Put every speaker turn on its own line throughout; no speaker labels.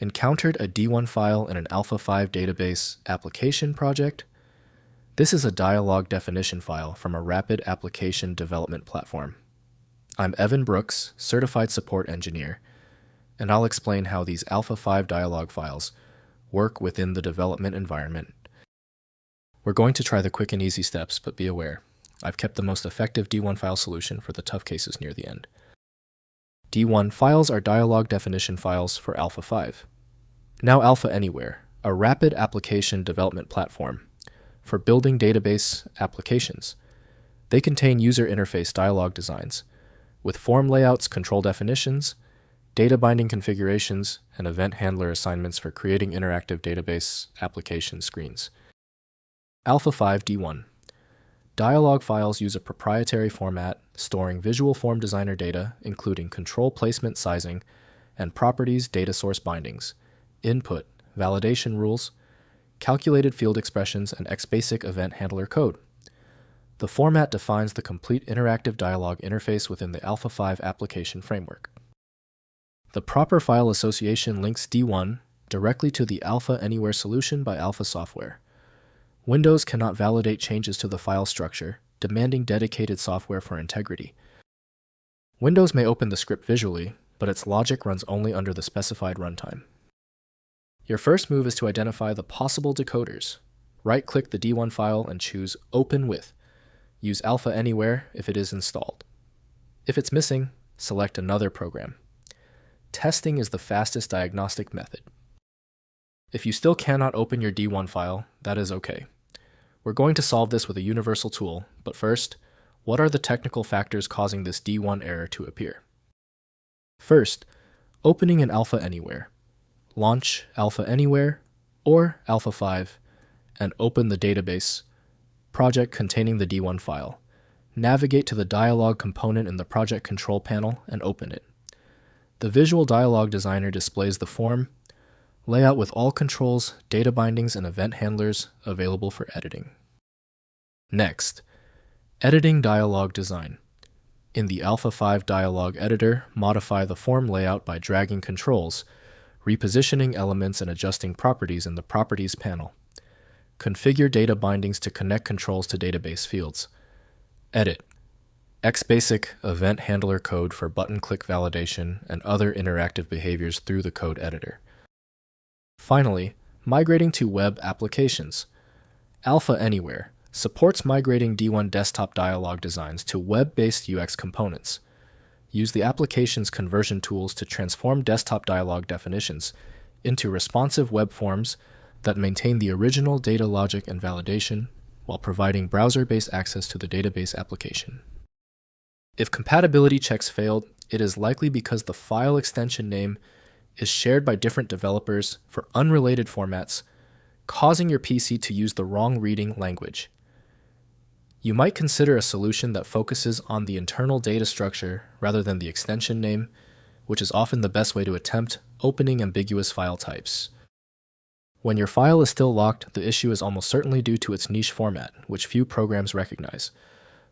Encountered a D1 file in an Alpha 5 database application project? This is a Dialog definition file from a rapid application development platform. I'm Evan Brooks, Certified Support Engineer, and I'll explain how these Alpha 5 Dialog files work within the development environment. We're going to try the quick and easy steps, but be aware, I've kept the most effective D1 file solution for the tough cases near the end. D1 files are Dialog definition files for Alpha 5. Now Alpha Anywhere, a rapid application development platform for building database applications. They contain user interface dialog designs with form layouts, control definitions, data binding configurations, and event handler assignments for creating interactive database application screens. Alpha 5 D1. Dialog files use a proprietary format storing visual form designer data, including control placement sizing and properties data source bindings, input, validation rules, calculated field expressions, and Xbasic event handler code. The format defines the complete interactive dialog interface within the Alpha 5 application framework. The proper file association links D1 directly to the Alpha Anywhere solution by Alpha Software. Windows cannot validate changes to the file structure, demanding dedicated software for integrity. Windows may open the script visually, but its logic runs only under the specified runtime. Your first move is to identify the possible decoders. Right-click the D1 file and choose Open With. Use Alpha Anywhere if it is installed. If it's missing, select another program. Testing is the fastest diagnostic method. If you still cannot open your D1 file, that is okay. We're going to solve this with a universal tool, but first, what are the technical factors causing this D1 error to appear? First, opening an Alpha Anywhere. Launch Alpha Anywhere or Alpha 5 and open the database project containing the D1 file. Navigate to the dialog component in the project control panel and open it. The Visual Dialog Designer displays the form layout with all controls, data bindings, and event handlers available for editing. Next, editing dialog design. In the Alpha 5 dialog editor, modify the form layout by dragging controls, repositioning elements, and adjusting properties in the Properties panel. Configure data bindings to connect controls to database fields. Edit Xbasic event handler code for button click validation and other interactive behaviors through the code editor. Finally, migrating to web applications. Alpha Anywhere supports migrating D1 desktop dialog designs to web-based UX components. Use the application's conversion tools to transform desktop dialog definitions into responsive web forms that maintain the original data logic and validation while providing browser-based access to the database application. If compatibility checks failed, it is likely because the file extension name is shared by different developers for unrelated formats, causing your PC to use the wrong reading language. You might consider a solution that focuses on the internal data structure rather than the extension name, which is often the best way to attempt opening ambiguous file types. When your file is still locked, the issue is almost certainly due to its niche format, which few programs recognize.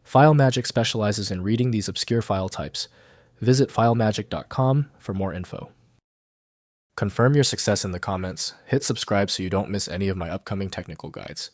FileMagick specializes in reading these obscure file types. Visit filemagick.com for more info. Confirm your success in the comments, hit subscribe so you don't miss any of my upcoming technical guides.